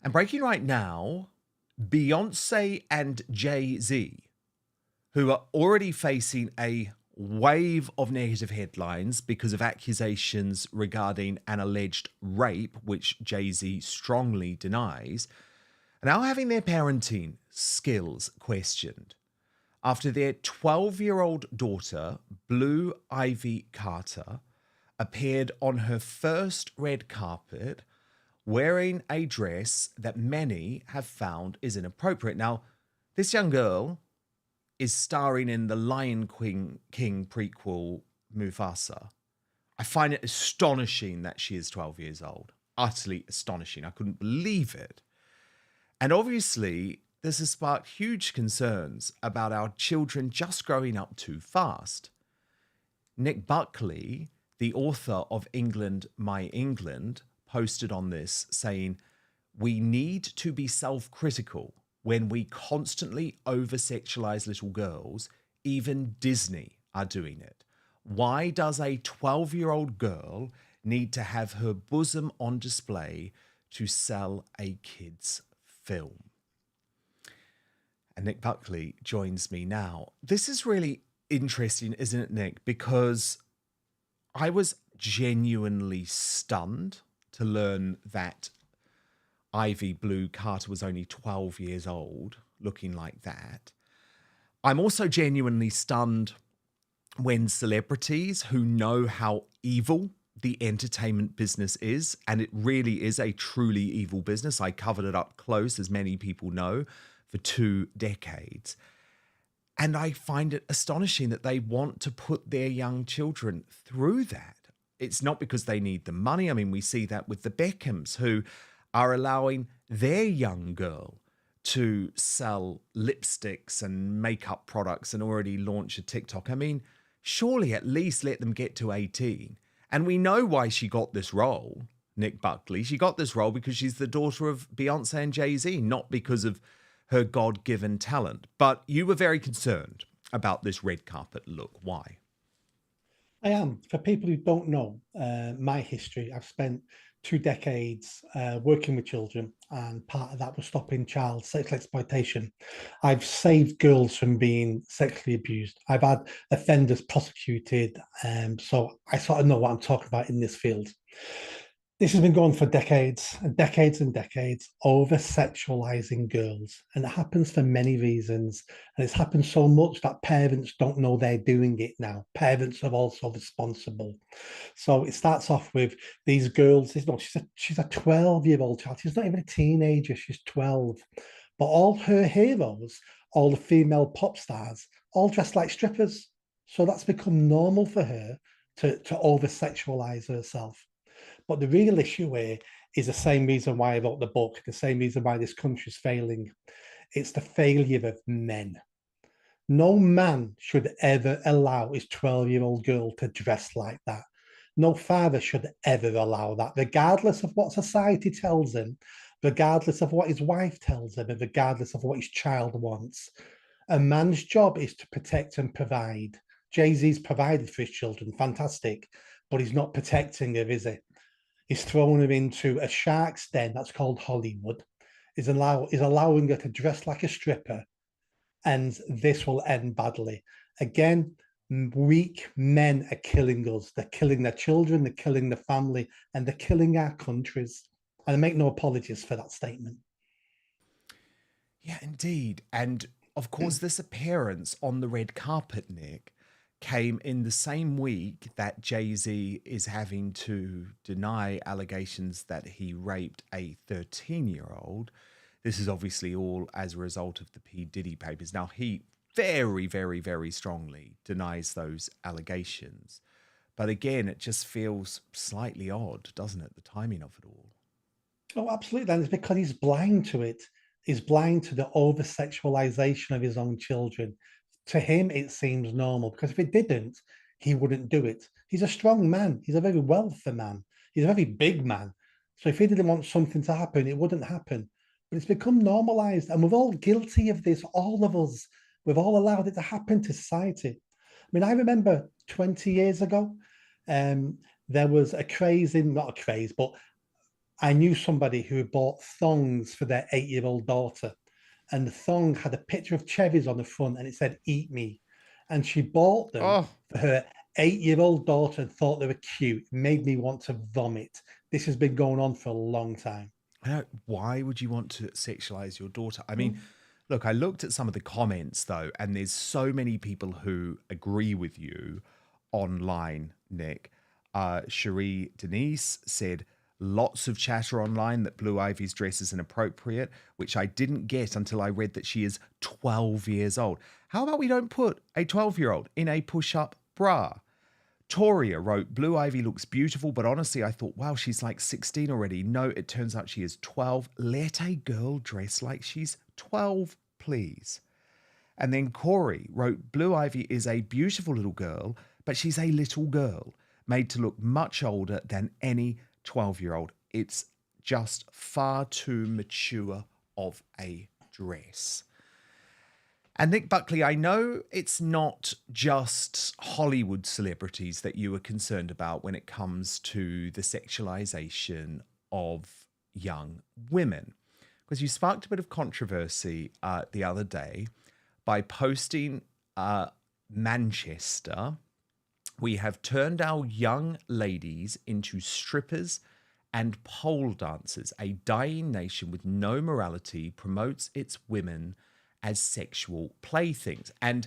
And breaking right now, Beyonce and Jay Z, who are already facing a wave of negative headlines because of accusations regarding an alleged rape, which Jay Z strongly denies, are now having their parenting skills questioned after their 12-year-old daughter, Blue Ivy Carter, appeared on her first red carpet wearing a dress that many have found is inappropriate. Now, this young girl is starring in the Lion King prequel, Mufasa. I find it astonishing that she is 12 years old. Utterly astonishing. I couldn't believe it. And obviously, this has sparked huge concerns about our children just growing up too fast. Nick Buckley, the author of England, My England, posted on this saying, "We need to be self-critical when we constantly over-sexualize little girls. Even Disney are doing it. Why does a 12-year-old girl need to have her bosom on display to sell a kid's film?" And Nick Buckley joins me now. This is really interesting, isn't it, Nick? Because I was genuinely stunned to learn that Ivy Blue Carter was only 12 years old, looking like that. I'm also genuinely stunned when celebrities who know how evil the entertainment business is, and it really is a truly evil business. I covered it up close, as many people know, for 2 decades. And I find it astonishing that they want to put their young children through that. It's not because they need the money. I mean, we see that with the Beckhams, who are allowing their young girl to sell lipsticks and makeup products and already launch a TikTok. I mean, surely at least let them get to 18. And we know why she got this role, Nick Buckley. She got this role because she's the daughter of Beyonce and Jay Z, not because of her God-given talent. But you were very concerned about this red carpet look. Why? I am. For people who don't know my history, I've spent 2 decades working with children, and part of that was stopping child sexual exploitation. I've saved girls from being sexually abused. I've had offenders prosecuted, so I sort of know what I'm talking about in this field. This has been going for decades and decades and decades, over-sexualizing girls. And it happens for many reasons. And it's happened so much that parents don't know they're doing it now. Parents are also responsible. So it starts off with these girls. She's a 12-year-old child. She's not even a teenager. She's 12. But all her heroes, all the female pop stars, all dressed like strippers. So that's become normal for her to over-sexualize herself. But the real issue here is the same reason why I wrote the book, the same reason why this country's failing. It's the failure of men. No man should ever allow his 12-year-old girl to dress like that. No father should ever allow that, regardless of what society tells him, regardless of what his wife tells him, and regardless of what his child wants. A man's job is to protect and provide. Jay Z's provided for his children, fantastic, but he's not protecting her, is he? He's thrown her into a shark's den that's called Hollywood. Is allowing her to dress like a stripper, and this will end badly. Again, weak men are killing us. They're killing their children, they're killing the family, and they're killing our countries. And I make no apologies for that statement. Yeah, indeed. And of course, this appearance on the red carpet, Nick, came in the same week that Jay Z is having to deny allegations that he raped a 13-year-old. This is obviously all as a result of the P. Diddy papers. Now, he very, very, very strongly denies those allegations. But again, it just feels slightly odd, doesn't it? The timing of it all. Oh, absolutely. And it's because he's blind to it. He's blind to the over-sexualization of his own children. To him, it seems normal, because if it didn't, he wouldn't do it. He's a strong man. He's a very wealthy man. He's a very big man. So if he didn't want something to happen, it wouldn't happen. But it's become normalized, and we're all guilty of this, all of us. We've all allowed it to happen to society. I mean, I remember 20 years ago, there was a craze not a craze, but I knew somebody who bought thongs for their 8-year-old daughter, and the thong had a picture of cherries on the front and it said, "Eat me." And she bought them for her 8-year-old daughter and thought they were cute. It made me want to vomit. This has been going on for a long time. Why would you want to sexualize your daughter? I mean, look, I looked at some of the comments though, and there's so many people who agree with you online, Nick. Cherie Denise said, lots of chatter online that Blue Ivy's dress is inappropriate, which I didn't get until I read that she is 12 years old. How about we don't put a 12-year-old in a push-up bra? Toria wrote, Blue Ivy looks beautiful, but honestly, I thought, wow, she's like 16 already. No, it turns out she is 12. Let a girl dress like she's 12, please. And then Corey wrote, Blue Ivy is a beautiful little girl, but she's a little girl, made to look much older than any 12-year-old. It's just far too mature of a dress. And Nick Buckley, I know it's not just Hollywood celebrities that you are concerned about when it comes to the sexualization of young women, because you sparked a bit of controversy the other day by posting Manchester. We have turned our young ladies into strippers and pole dancers. A dying nation with no morality promotes its women as sexual playthings. And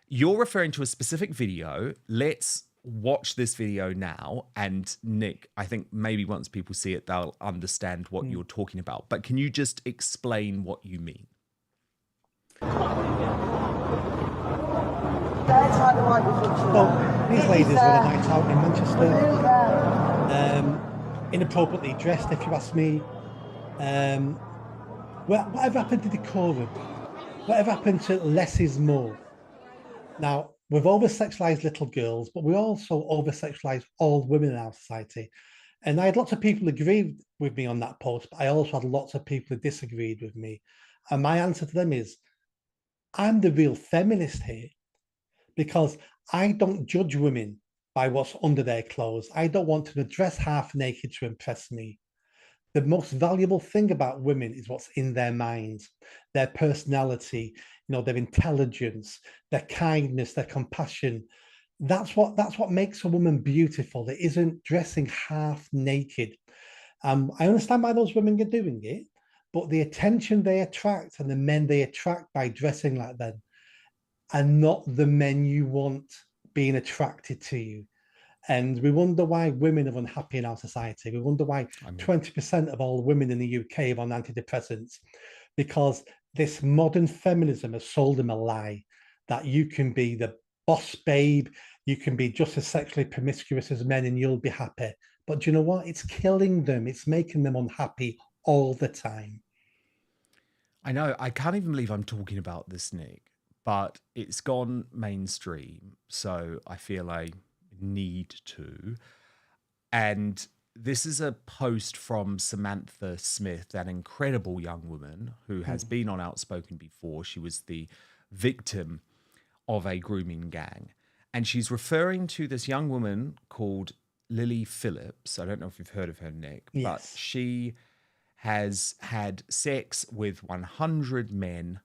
you're referring to a specific video. Let's watch this video now. And Nick, I think maybe once people see it, they'll understand what you're talking about. But can you just explain what you mean? Well, these ladies were a night out in Manchester, inappropriately dressed, if you ask me. Whatever happened to decorum? Whatever happened to less is more? Now, we've over-sexualized little girls, but we also over-sexualize all women in our society. And I had lots of people agree with me on that post, but I also had lots of people who disagreed with me. And my answer to them is, I'm the real feminist here, because I don't judge women by what's under their clothes. I don't want to dress half naked to impress me. The most valuable thing about women is what's in their minds, their personality, their intelligence, their kindness, their compassion. That's what makes a woman beautiful. It isn't dressing half naked. I understand why those women are doing it, but the attention they attract and the men they attract by dressing like them are not the men you want being attracted to you. And we wonder why women are unhappy in our society. We wonder why 20% of all women in the UK are on antidepressants, because this modern feminism has sold them a lie that you can be the boss babe, you can be just as sexually promiscuous as men and you'll be happy. But do you know what? It's killing them. It's making them unhappy all the time. I know. I can't even believe I'm talking about this, Nick, but it's gone mainstream. So I feel I need to. And this is a post from Samantha Smith, an incredible young woman who has been on Outspoken before. She was the victim of a grooming gang. And she's referring to this young woman called Lily Phillips. I don't know if you've heard of her, Nick, but she has had sex with 100 men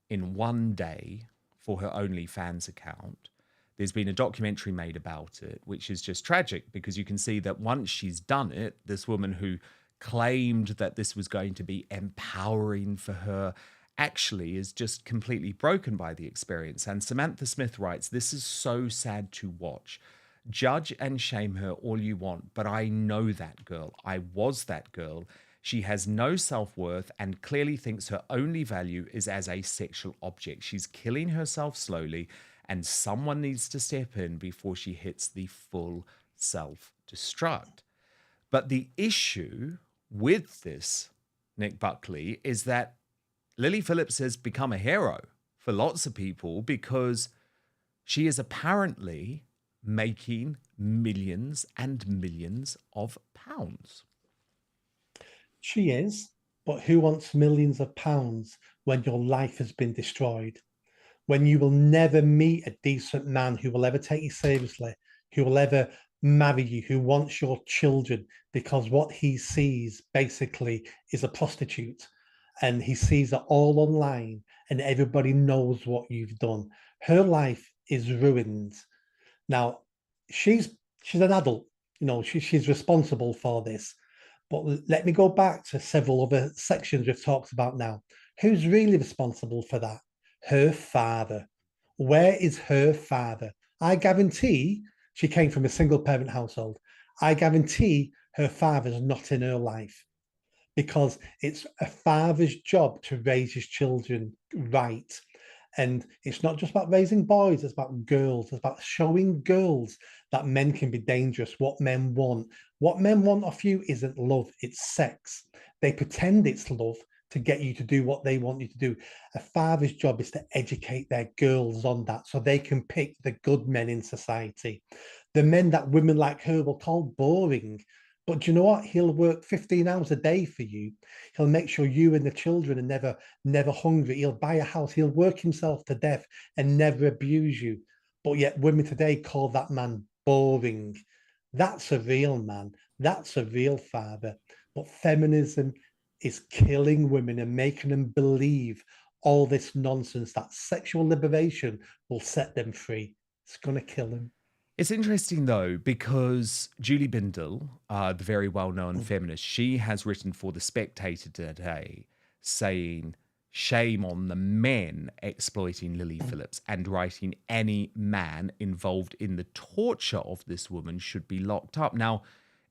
in one day for her OnlyFans account. There's been a documentary made about it, which is just tragic because you can see that once she's done it, this woman who claimed that this was going to be empowering for her actually is just completely broken by the experience. And Samantha Smith writes, this is so sad to watch. Judge and shame her all you want, but I know that girl. I was that girl. She has no self-worth and clearly thinks her only value is as a sexual object. She's killing herself slowly, and someone needs to step in before she hits the full self-destruct. But the issue with this, Nick Buckley, is that Lily Phillips has become a hero for lots of people because she is apparently making millions and millions of pounds. She is, but who wants millions of pounds when your life has been destroyed? When you will never meet a decent man who will ever take you seriously, who will ever marry you, who wants your children, because what he sees basically is a prostitute, and he sees it all online, and everybody knows what you've done. Her life is ruined. Now, she's an adult, she's responsible for this. But let me go back to several other sections we've talked about now. Who's really responsible for that? Her father. Where is her father? I guarantee she came from a single parent household. I guarantee her father's not in her life, because it's a father's job to raise his children right. And it's not just about raising boys, it's about girls. It's about showing girls that men can be dangerous, what men want. What men want off you isn't love, it's sex. They pretend it's love to get you to do what they want you to do. A father's job is to educate their girls on that so they can pick the good men in society. The men that women like her will call boring. But do you know what? He'll work 15 hours a day for you. He'll make sure you and the children are never hungry. He'll buy a house. He'll work himself to death and never abuse you. But yet women today call that man boring. That's a real man. That's a real father. But feminism is killing women and making them believe all this nonsense that sexual liberation will set them free. It's going to kill them. It's interesting, though, because Julie Bindel, the very well-known feminist, she has written for The Spectator today saying, shame on the men exploiting Lily Phillips, and writing any man involved in the torture of this woman should be locked up. Now,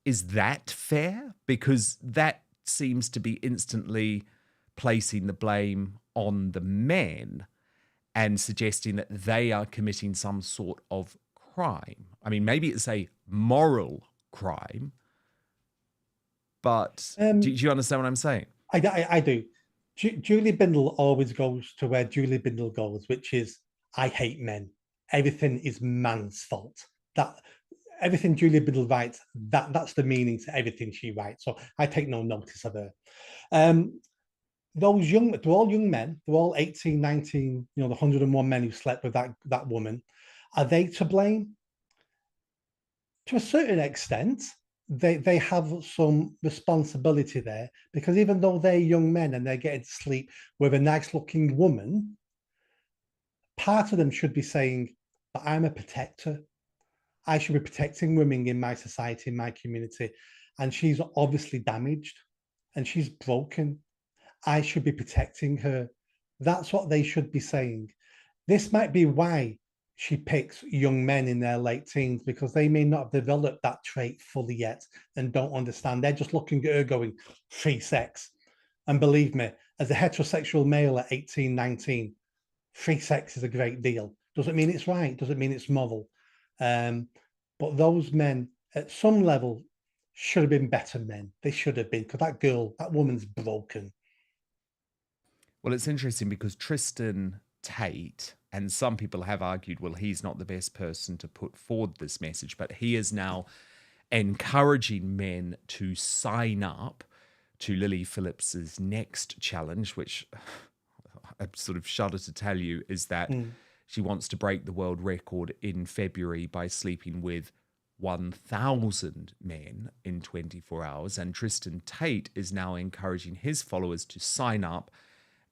is that fair? Because that seems to be instantly placing the blame on the men and suggesting that they are committing some sort of crime. I mean, maybe it's a moral crime, but do you understand what I'm saying? I do. Julie Bindel always goes to where Julie Bindel goes, which is, I hate men. Everything is man's fault. That everything Julie Bindel writes, that's the meaning to everything she writes. So I take no notice of her. They're all young men. They're all 18, 19, the 101 men who slept with that woman. Are they to blame? To a certain extent, they have some responsibility there, because even though they're young men and they're getting to sleep with a nice-looking woman, part of them should be saying, but I'm a protector. I should be protecting women in my society, in my community. And she's obviously damaged and she's broken. I should be protecting her. That's what they should be saying. This might be why she picks young men in their late teens, because they may not have developed that trait fully yet and don't understand. They're just looking at her going, free sex. And believe me, as a heterosexual male at 18, 19, free sex is a great deal. Doesn't mean it's right, doesn't mean it's moral. But those men at some level should have been better men. They should have been, because that woman's broken. Well, it's interesting because Tristan Tate, and some people have argued, well, he's not the best person to put forward this message, but he is now encouraging men to sign up to Lily Phillips's next challenge, which I sort of shudder to tell you is that she wants to break the world record in February by sleeping with 1,000 men in 24 hours. And Tristan Tate is now encouraging his followers to sign up,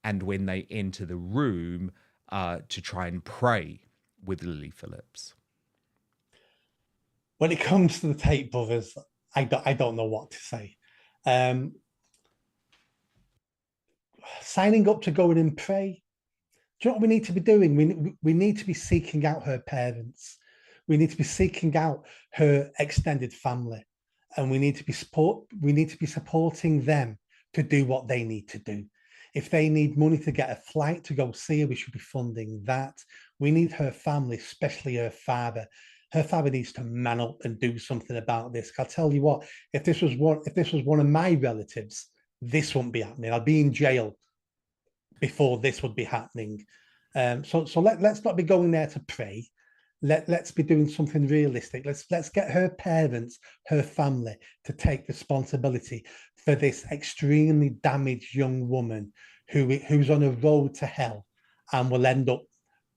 and when they enter the room, to try and pray with Lily Phillips. When it comes to the Tate brothers, I don't know what to say. Signing up to go in and pray. Do you know what we need to be doing? We need to be seeking out her parents. We need to be seeking out her extended family, and we need to be supporting them to do what they need to do. If they need money to get a flight to go see her, we should be funding that. We need her family, especially her father. Her father needs to man up and do something about this. I'll tell you what, if this was one of my relatives, this wouldn't be happening. I'd be in jail before this would be happening. So let's not be going there to pray. Let's be doing something realistic. Let's get her parents, her family, to take responsibility for this extremely damaged young woman who's on a road to hell and will end up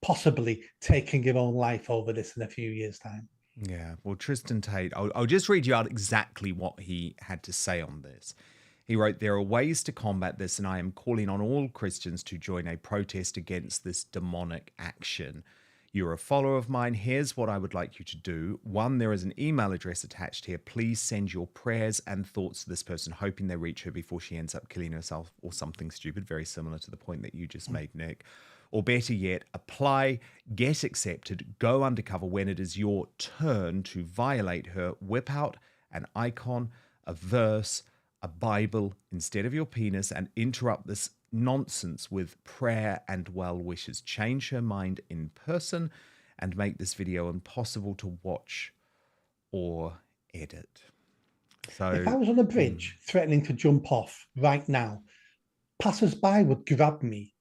possibly taking her own life over this in a few years' time. Yeah, well, Tristan Tate, I'll just read you out exactly what he had to say on this. He wrote, "There are ways to combat this, and I am calling on all Christians to join a protest against this demonic action. You're a follower of mine. Here's what I would like you to do. 1, there is an email address attached here. Please send your prayers and thoughts to this person, hoping they reach her before she ends up killing herself or something stupid," very similar to the point that you just made, Nick. "Or better yet, apply, get accepted, go undercover when it is your turn to violate her. Whip out an icon, a verse, a Bible instead of your penis, and interrupt this nonsense with prayer and well wishes. Change her mind in person and make this video impossible to watch or edit." So, if I was on a bridge threatening to jump off right now, passers-by would grab me.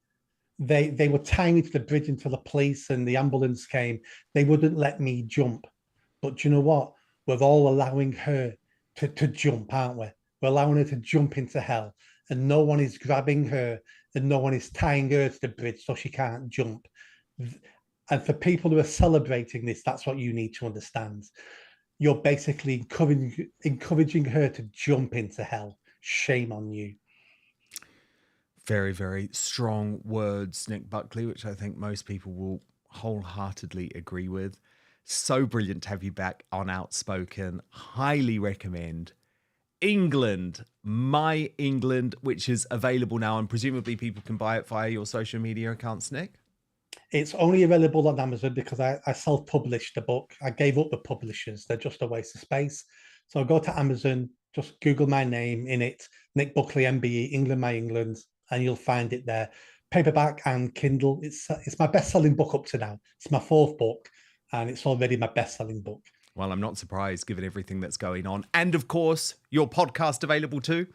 They would tie me to the bridge until the police and the ambulance came. They wouldn't let me jump. But do you know what? We're all allowing her to jump, aren't we? We're allowing her to jump into hell, and no one is grabbing her and no one is tying her to the bridge so she can't jump. And for people who are celebrating this, that's what you need to understand. You're basically encouraging her to jump into hell. Shame on you. very, very strong words, Nick Buckley, which I think most people will wholeheartedly agree with. So brilliant to have you back on Outspoken. Highly recommend. England, My England, which is available now, and presumably people can buy it via your social media accounts, Nick? It's only available on Amazon because I self-published the book. I gave up the publishers. They're just a waste of space. So go to Amazon, just Google my name in it, Nick Buckley, MBE, England, My England, and you'll find it there. Paperback and Kindle. It's my best-selling book up to now. It's my 4th book, and it's already my best-selling book. Well, I'm not surprised given everything that's going on. And of course, your podcast available too?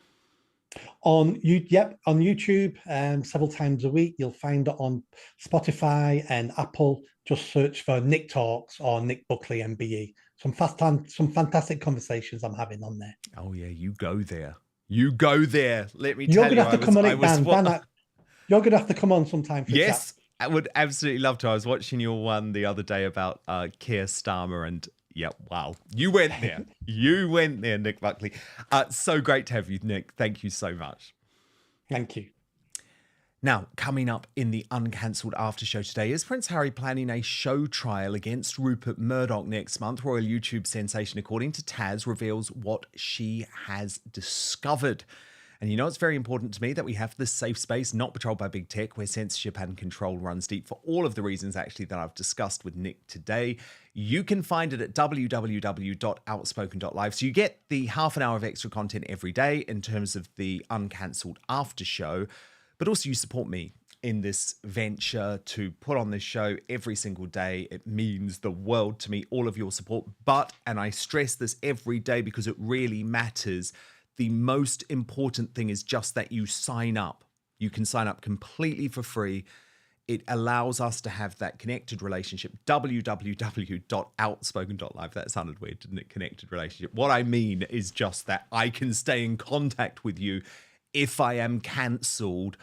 On YouTube, several times a week. You'll find it on Spotify and Apple. Just search for Nick Talks or Nick Buckley MBE. Some fantastic conversations I'm having on there. Oh yeah, you go there. You go there. Let me You're tell you. gonna have to come on it, Dan. You're gonna have to come on sometime for Yes, chat. I would absolutely love to. I was watching your one the other day about Keir Starmer, and yeah, wow. You went there. You went there, Nick Buckley. So great to have you, Nick. Thank you so much. Thank you. Now, coming up in the uncancelled after show today, is Prince Harry planning a show trial against Rupert Murdoch next month? Royal YouTube sensation, according to Taz, reveals what she has discovered. And you know, it's very important to me that we have this safe space, not patrolled by big tech, where censorship and control runs deep, for all of the reasons actually that I've discussed with Nick today. You can find it at www.outspoken.live. So you get the half an hour of extra content every day in terms of the uncancelled after show, but also you support me in this venture to put on this show every single day. It means the world to me, all of your support. But, and I stress this every day because it really matters, the most important thing is just that you sign up. You can sign up completely for free. It allows us to have that connected relationship. www.outspoken.live. That sounded weird, didn't it? Connected relationship. What I mean is just that I can stay in contact with you if I am cancelled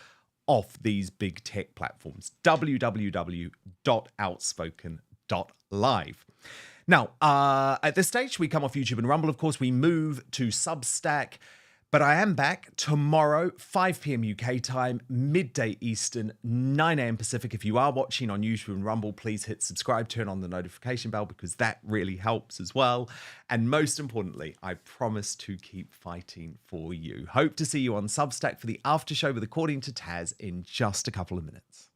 off these big tech platforms. www.outspoken.live. Now, at this stage, we come off YouTube and Rumble. Of course, we move to Substack. But I am back tomorrow, 5 p.m. UK time, midday Eastern, 9 a.m. Pacific. If you are watching on YouTube and Rumble, please hit subscribe, turn on the notification bell, because that really helps as well. And most importantly, I promise to keep fighting for you. Hope to see you on Substack for the after show with According to Taz in just a couple of minutes.